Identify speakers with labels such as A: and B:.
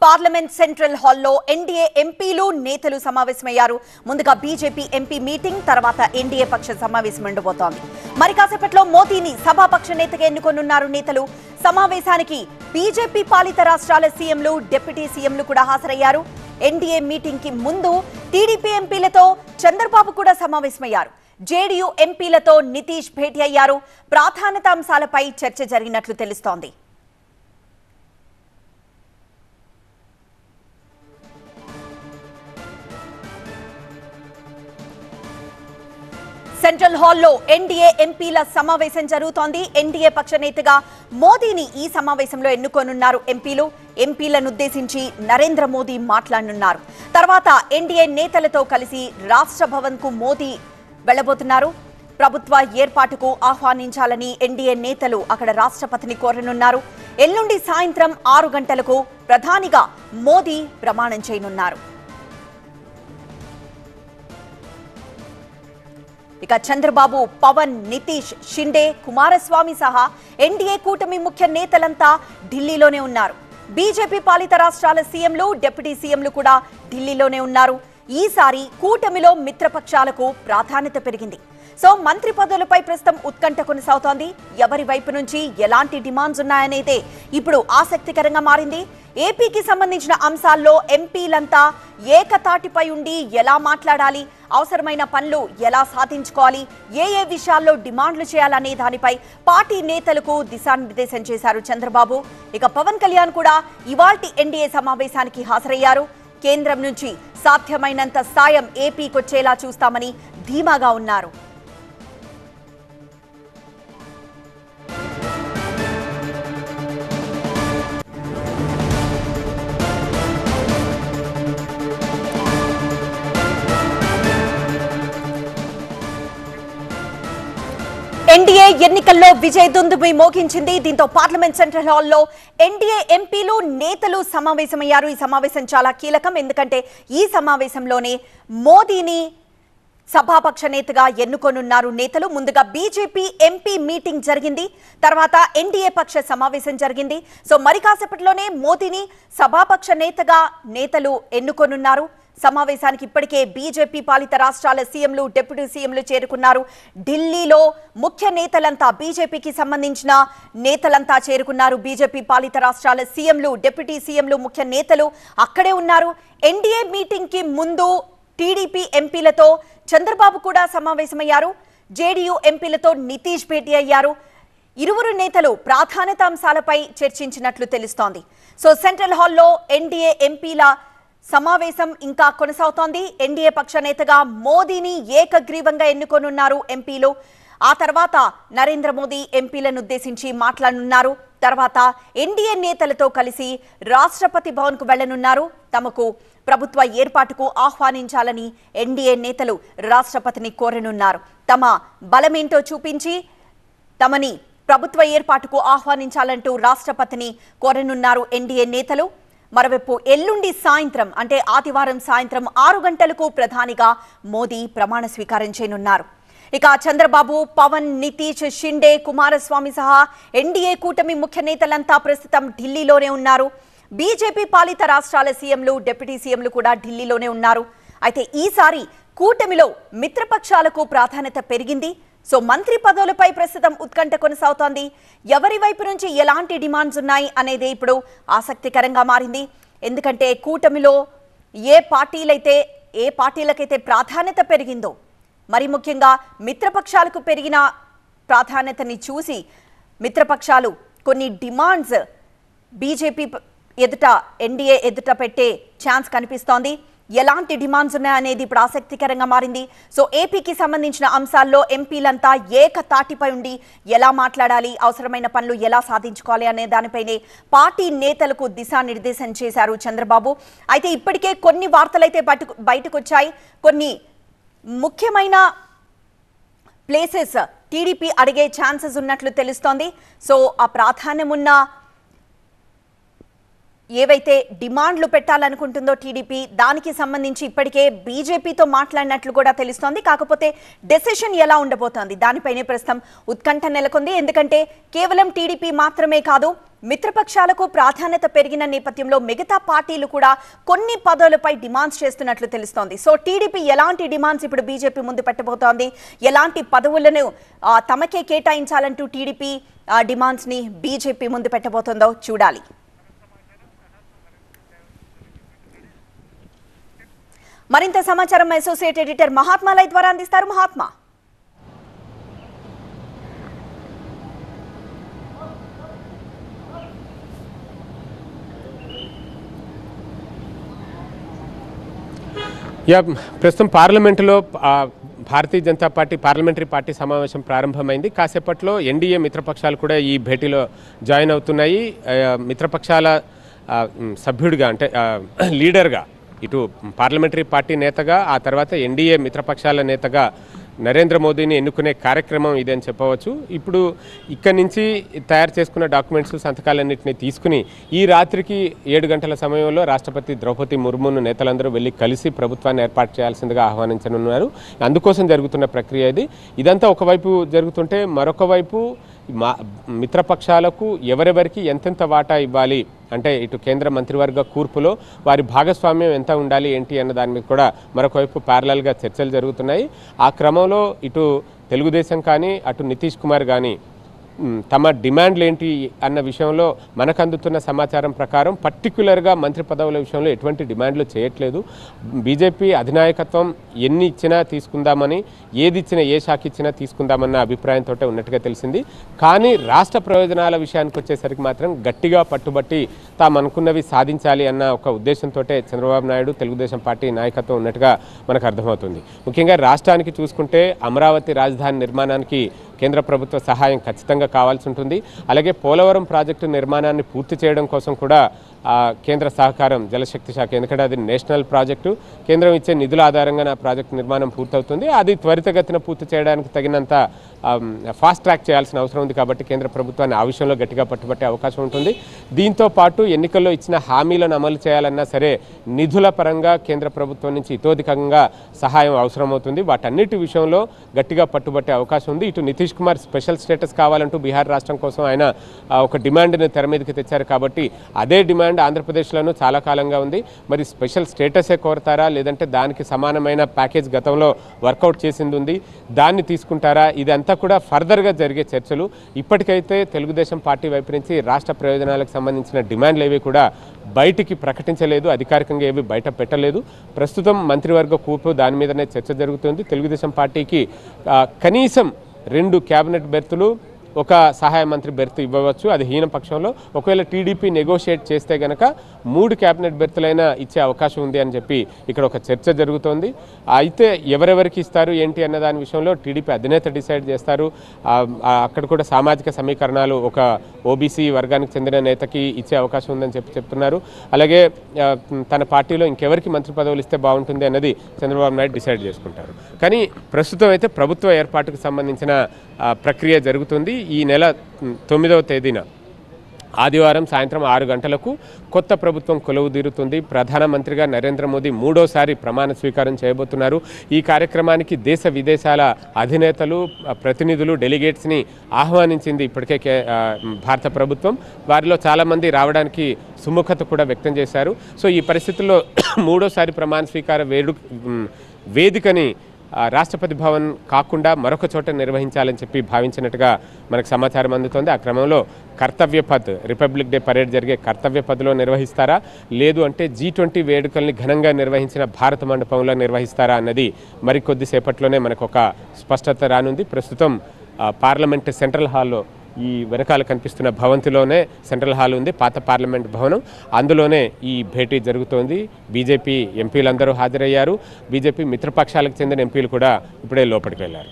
A: Parliament central హాల్లో NDA ఎంపీలు నేతలు సమావేశమయ్యారు. ముందుగా బీజేపీ ఎంపీ మీటింగ్, తర్వాత ఎన్డీఏ పక్ష సమావేశం ఉండబోతోంది. మరి కాసేపట్లో మోదీని సభాపక్ష నేతగా ఎన్నుకొనున్నారు నేతలు. సమావేశానికి బీజేపీ పాలిత రాష్ట్రాల సీఎంలు, డిప్యూటీ సీఎంలు కూడా హాజరయ్యారు. ఎన్డీఏ మీటింగ్ కి ముందు టీడీపీ ఎంపీలతో చంద్రబాబు కూడా సమావేశమయ్యారు. జేడీయూ ఎంపీలతో నితీష్ భేటీ అయ్యారు. ప్రాధాన్యత అంశాలపై చర్చ జరిగినట్లు తెలుస్తోంది. సెంట్రల్ హాల్లో ఎన్డీఏ ఎంపీల సమావేశం జరుగుతోంది. ఎన్డీఏ పక్ష నేతగా మోదీని ఈ సమావేశంలో ఎన్నుకోనున్నారు ఎంపీలు. ఎంపీలను ఉద్దేశించి నరేంద్ర మోదీ మాట్లాడనున్నారు. తర్వాత ఎన్డీఏ నేతలతో కలిసి రాష్ట్ర భవన్ కు మోదీ వెళ్లబోతున్నారు. ప్రభుత్వ ఏర్పాటుకు ఆహ్వానించాలని ఎన్డీఏ నేతలు అక్కడ రాష్ట్రపతిని కోరనున్నారు. ఎల్లుండి సాయంత్రం 6 గంటలకు ప్రధానిగా మోదీ ప్రమాణం చేయనున్నారు. ఇక చంద్రబాబు, పవన్, నితీష్, షిండే, కుమారస్వామి సహా ఎన్డీఏ కూటమి ముఖ్య నేతలంతా ఢిల్లీలోనే ఉన్నారు. బీజేపీ పాలిత రాష్ట్రాల సీఎంలు, డిప్యూటీ సీఎంలు కూడా ఢిల్లీలోనే ఉన్నారు. ఈసారి కూటమిలో మిత్రపక్షాలకు ప్రాధాన్యత పెరిగింది. సో మంత్రి పదవులపై ప్రస్తుతం ఉత్కంఠ కొనసాగుతోంది. ఎవరి వైపు నుంచి ఎలాంటి డిమాండ్స్ ఉన్నాయనేదే ఇప్పుడు ఆసక్తికరంగా మారింది. ఏపీకి సంబంధించిన అంశాల్లో ఎంపీలంతా ఏకతాటిపై ఉండి ఎలా మాట్లాడాలి, అవసరమైన పనులు ఎలా సాధించుకోవాలి, ఏ విషయాల్లో డిమాండ్లు చేయాలనే దానిపై పార్టీ నేతలకు దిశానిర్దేశం చేశారు చంద్రబాబు. ఇక పవన్ కళ్యాణ్ కూడా ఇవాల్టి ఎన్డీఏ సమావేశానికి హాజరయ్యారు. కేంద్రం నుంచి సాధ్యమైనంత సాయం ఏపీకొచ్చేలా చూస్తామని ధీమాగా ఉన్నారు. ఎన్డీఏ ఎన్నికల్లో విజయ దుందుబి మోగించింది. దీంతో పార్లమెంట్ సెంట్రల్ హాల్లో ఎన్డీఏ ఎంపీలు, నేతలు సమావేశమయ్యారు. ఈ సమావేశం చాలా కీలకం. ఎందుకంటే ఈ సమావేశంలోనే మోదీని సభాపక్ష నేతగా ఎన్నుకోనున్నారు నేతలు. ముందుగా బీజేపీ ఎంపీ మీటింగ్ జరిగింది, తర్వాత ఎన్డీఏ పక్ష సమావేశం జరిగింది. సో మరి కాసేపట్లోనే మోదీని సభాపక్ష నేతగా నేతలు ఎన్నుకోనున్నారు. సమావేశానికి ఇప్పటికే బీజేపీ పాలిత రాష్ట్రాల సీఎంలు, డిప్యూటీ సీఎంలు చేరుకున్నారు. ఢిల్లీలో ముఖ్య నేతలంతా, బీజేపీకి సంబంధించిన నేతలంతా చేరుకున్నారు. బీజేపీ పాలిత రాష్ట్రాల సీఎంలు, డిప్యూటీ సీఎంలు, ముఖ్య నేతలు అక్కడే ఉన్నారు. ఎన్డీఏ మీటింగ్ కి ముందు టీడీపీ ఎంపీలతో చంద్రబాబు కూడా సమావేశమయ్యారు. జేడీయూ ఎంపీలతో నితీష్ భేటీ అయ్యారు. ఇరువురు నేతలు ప్రాధాన్యత అంశాలపై చర్చించినట్లు తెలుస్తోంది. సో సెంట్రల్ హాల్లో ఎన్డీఏ ఎంపీల సమావేశం ఇంకా కొనసాగుతోంది. ఎన్డీఏ పక్ష నేతగా మోదీని ఏకగ్రీవంగా ఎన్నుకోనున్నారు ఎంపీలు. ఆ తర్వాత నరేంద్ర మోదీ ఎంపీలను ఉద్దేశించి మాట్లాడనున్నారు. తర్వాత ఎన్డీఏ నేతలతో కలిసి రాష్ట్రపతి భవన్ కు వెళ్లనున్నారు. తమకు ప్రభుత్వ ఏర్పాటుకు ఆహ్వానించాలని ఎన్డీఏ నేతలు రాష్ట్రపతిని కోరనున్నారు. తమ బలమేంటో చూపించి తమని ప్రభుత్వ ఏర్పాటుకు ఆహ్వానించాలంటూ రాష్ట్రపతిని కోరనున్నారు ఎన్డీఏ నేతలు. మరోవైపు ఎల్లుండి సాయంత్రం, అంటే ఆదివారం సాయంత్రం 6 గంటలకు ప్రధానిగా మోదీ ప్రమాణ స్వీకారం చేయనున్నారు. ఇక చంద్రబాబు, పవన్, నితీష్, షిండే, కుమారస్వామి సహా ఎన్డీఏ కూటమి ముఖ్య నేతలంతా ప్రస్తుతం ఢిల్లీలోనే ఉన్నారు. బీజేపీ పాలిత రాష్ట్రాల సీఎంలు, డిప్యూటీ సీఎంలు కూడా ఢిల్లీలోనే ఉన్నారు. అయితే ఈసారి కూటమిలో మిత్రపక్షాలకు ప్రాధాన్యత పెరిగింది. సో మంత్రి పదవులపై ప్రస్తుతం ఉత్కంఠ కొనసాగుతోంది. ఎవరి వైపు నుంచి ఎలాంటి డిమాండ్స్ ఉన్నాయి అనేది ఇప్పుడు ఆసక్తికరంగా మారింది. ఎందుకంటే కూటమిలో ఏ పార్టీలకైతే ప్రాధాన్యత పెరిగిందో, మరి ముఖ్యంగా మిత్రపక్షాలకు పెరిగిన ప్రాధాన్యతని చూసి మిత్రపక్షాలు కొన్ని డిమాండ్స్ బీజేపీ ఎదుట, ఎన్డీఏ ఎదుట పెట్టే ఛాన్స్ కనిపిస్తోంది. ఎలాంటి డిమాండ్స్ ఉన్నాయనేది ఇప్పుడు ఆసక్తికరంగా మారింది. సో ఏపీకి సంబంధించిన అంశాల్లో ఎంపీలంతా ఏకతాటిపై ఉండి ఎలా మాట్లాడాలి, అవసరమైన పనులు ఎలా సాధించుకోవాలి అనే దానిపైనే పార్టీ నేతలకు దిశానిర్దేశం చేశారు చంద్రబాబు. అయితే ఇప్పటికే కొన్ని వార్తలైతే బయటకు వచ్చాయి. కొన్ని ముఖ్యమైన ప్లేసెస్ టీడీపీ అడిగే ఛాన్సెస్ ఉన్నట్లు తెలుస్తోంది. సో ఆ ప్రాధాన్యం ఉన్న ఏవైతే డిమాండ్లు పెట్టాలనుకుంటుందో టీడీపీ దానికి సంబంధించి ఇప్పటికే బీజేపీతో మాట్లాడినట్లు కూడా తెలుస్తోంది. కాకపోతే డెసిషన్ ఎలా ఉండబోతోంది దానిపైనే ప్రస్తుతం ఉత్కంఠ నెలకొంది. ఎందుకంటే కేవలం టీడీపీ మాత్రమే కాదు, మిత్రపక్షాలకు ప్రాధాన్యత పెరిగిన నేపథ్యంలో మిగతా పార్టీలు కూడా కొన్ని పదవులపై డిమాండ్స్ చేస్తున్నట్లు తెలుస్తోంది. సో టీడీపీ ఎలాంటి డిమాండ్స్ ఇప్పుడు బీజేపీ ముందు పెట్టబోతోంది, ఎలాంటి పదవులను తమకే కేటాయించాలంటూ టీడీపీ డిమాండ్స్ ని బీజేపీ ముందు పెట్టబోతోందో చూడాలి. మరింత సమాచారం అసోసియేట్ ఎడిటర్ మహాత్మా లై ద్వారా అందిస్తారు. మహాత్మా,
B: ప్రస్తుతం పార్లమెంటులో Bharatiya Janata party parliamentary party సమావేశం ప్రారంభమైంది. కాసేపట్లో ఎన్డీఏ మిత్రపక్షాలు కూడా ఈ భేటీలో జాయిన్ అవుతున్నాయి. మిత్రపక్షాల సభ్యుడిగా అంటే లీడర్గా ఇటు పార్లమెంటరీ పార్టీ నేతగా ఆ తర్వాత ఎన్డీఏ మిత్రపక్షాల నేతగా నరేంద్ర మోదీని ఎన్నుకునే కార్యక్రమం ఇదే అని చెప్పవచ్చు. ఇప్పుడు ఇక్కడి నుంచి తయారు చేసుకున్న డాక్యుమెంట్స్ సంతకాలన్నింటినీ తీసుకుని ఈ రాత్రికి 7 గంటల సమయంలో రాష్ట్రపతి ద్రౌపది ముర్మును నేతలందరూ వెళ్ళి కలిసి ప్రభుత్వాన్ని ఏర్పాటు చేయాల్సిందిగా ఆహ్వానించనున్నారు. అందుకోసం జరుగుతున్న ప్రక్రియ ఇది. ఇదంతా ఒకవైపు జరుగుతుంటే మరొక వైపు మిత్రపక్షాలకు ఎవరెవరికి ఎంతెంత వాటా ఇవ్వాలి అంటే ఇటు కేంద్ర మంత్రివర్గ కూర్పులో వారి భాగస్వామ్యం ఎంత ఉండాలి ఏంటి అన్న దాని మీద కూడా మరొకవైపు ప్యారలల్గా చర్చలు జరుగుతున్నాయి. ఆ క్రమంలో ఇటు తెలుగుదేశం కానీ అటు నితీష్ కుమార్ కానీ తమ డిమాండ్లు ఏంటి అన్న విషయంలో మనకు అందుతున్న సమాచారం ప్రకారం పర్టిక్యులర్గా మంత్రి పదవుల విషయంలో ఎటువంటి డిమాండ్లు చేయట్లేదు. బీజేపీ అధినాయకత్వం ఎన్ని ఇచ్చినా తీసుకుందామని, ఏది ఇచ్చినా ఏ శాఖ ఇచ్చినా తీసుకుందామన్న అభిప్రాయంతో ఉన్నట్టుగా తెలిసింది. కానీ రాష్ట్ర ప్రయోజనాల విషయానికి వచ్చేసరికి మాత్రం గట్టిగా పట్టుబట్టి తాము అనుకున్నవి సాధించాలి అన్న ఒక ఉద్దేశంతో చంద్రబాబు నాయుడు తెలుగుదేశం పార్టీ నాయకత్వం ఉన్నట్టుగా మనకు అర్థమవుతుంది. ముఖ్యంగా రాష్ట్రానికి చూసుకుంటే అమరావతి రాజధాని నిర్మాణానికి కేంద్ర ప్రభుత్వ సహాయం ఖచ్చితంగా కావాల్సి ఉంటుంది. అలాగే పోలవరం ప్రాజెక్టు నిర్మాణాన్ని పూర్తి చేయడం కోసం కూడా కేంద్ర సహకారం జలశక్తి శాఖ, ఎందుకంటే అది నేషనల్ ప్రాజెక్టు, కేంద్రం ఇచ్చే నిధుల ఆధారంగా నా ప్రాజెక్టు నిర్మాణం పూర్తవుతుంది. అది త్వరితగతిన పూర్తి చేయడానికి తగినంత ఫాస్ట్ ట్రాక్ చేయాల్సిన అవసరం ఉంది. కాబట్టి కేంద్ర ప్రభుత్వాన్ని ఆ విషయంలో గట్టిగా పట్టుబట్టే అవకాశం ఉంటుంది. దీంతో పాటు ఎన్నికల్లో ఇచ్చిన హామీలను అమలు చేయాలన్నా సరే నిధుల పరంగా కేంద్ర ప్రభుత్వం నుంచి ఇతోధికంగా సహాయం అవసరమవుతుంది. వాటన్నిటి విషయంలో గట్టిగా పట్టుబట్టే అవకాశం ఉంది. ఇటు నితీష్ కుమార్ స్పెషల్ స్టేటస్ కావాలంటూ బీహార్ రాష్ట్రం కోసం ఆయన ఒక డిమాండ్ని తెర మీదకి తెచ్చారు. కాబట్టి అదే డిమాండ్ ఆంధ్రప్రదేశ్లోనూ చాలా కాలంగా ఉంది. మరి స్పెషల్ స్టేటసే కోరతారా లేదంటే దానికి సమానమైన ప్యాకేజ్ గతంలో వర్కౌట్ చేసింది ఉంది, దాన్ని తీసుకుంటారా? ఇదంతా కూడా ఫర్దర్గా జరిగే చర్చలు. ఇప్పటికైతే తెలుగుదేశం పార్టీ వైపు నుంచి రాష్ట్ర ప్రయోజనాలకు సంబంధించిన డిమాండ్లు ఏవి కూడా బయటికి ప్రకటించలేదు, అధికారికంగా ఏవి బయట పెట్టలేదు. ప్రస్తుతం మంత్రివర్గ కూర్పు దాని మీదనే చర్చ జరుగుతుంది. తెలుగుదేశం పార్టీకి కనీసం 2 క్యాబినెట్ బెర్తులు, ఒక సహాయ మంత్రి బెర్త్ ఇవ్వవచ్చు, అది హీన పక్షంలో. ఒకవేళ టీడీపీ నెగోషియేట్ చేస్తే కనుక 3 క్యాబినెట్ బెర్తులైనా ఇచ్చే అవకాశం ఉంది అని చెప్పి ఇక్కడ ఒక చర్చ జరుగుతోంది. అయితే ఎవరెవరికి ఇస్తారు ఏంటి అన్న దాని విషయంలో టీడీపీ అధినేత డిసైడ్ చేస్తారు. అక్కడ కూడా సామాజిక సమీకరణాలు ఒక ఓబీసీ వర్గానికి చెందిన నేతకి ఇచ్చే అవకాశం ఉందని చెప్తున్నారు. అలాగే తన పార్టీలో ఇంకెవరికి మంత్రి పదవులు ఇస్తే బాగుంటుంది అన్నది చంద్రబాబు నాయుడు డిసైడ్ చేసుకుంటారు. కానీ ప్రస్తుతం అయితే ప్రభుత్వ ఏర్పాటుకు సంబంధించిన ప్రక్రియ జరుగుతుంది. ఈ నెల 9వ తేదీన ఆదివారం సాయంత్రం 6 గంటలకు కొత్త ప్రభుత్వం కొలువుదీరుతుంది. ప్రధానమంత్రిగా నరేంద్ర మోదీ 3వసారి ప్రమాణ స్వీకారం చేయబోతున్నారు. ఈ కార్యక్రమానికి దేశ విదేశాల అధినేతలు, ప్రతినిధులు, డెలిగేట్స్ని ఆహ్వానించింది ఇప్పటికే భారత ప్రభుత్వం. వారిలో చాలామంది రావడానికి సుముఖత కూడా వ్యక్తం చేశారు. సో ఈ పరిస్థితుల్లో 3వసారి ప్రమాణ స్వీకార వేదికని రాష్ట్రపతి భవన్ కాకుండా మరొక చోట నిర్వహించాలని చెప్పి భావించినట్టుగా మనకు సమాచారం అందుతోంది. ఆ క్రమంలో కర్తవ్య పథ్, రిపబ్లిక్ డే పరేడ్ జరిగే కర్తవ్య పథ్లో నిర్వహిస్తారా లేదు అంటే G20 వేడుకల్ని ఘనంగా నిర్వహించిన భారత మండపంలో నిర్వహిస్తారా అన్నది మరికొద్దిసేపట్లోనే మనకు ఒక స్పష్టత రానుంది. ప్రస్తుతం పార్లమెంట్ సెంట్రల్ హాల్లో ఈ వెనకాల కనిపిస్తున్న భవంతిలోనే సెంట్రల్ హాల్ ఉంది, పాత పార్లమెంట్ భవనం. అందులోనే ఈ భేటీ జరుగుతోంది. బీజేపీ ఎంపీలందరూ హాజరయ్యారు. బీజేపీ మిత్రపక్షాలకు చెందిన ఎంపీలు కూడా ఇప్పుడే లోపలికి వెళ్ళారు.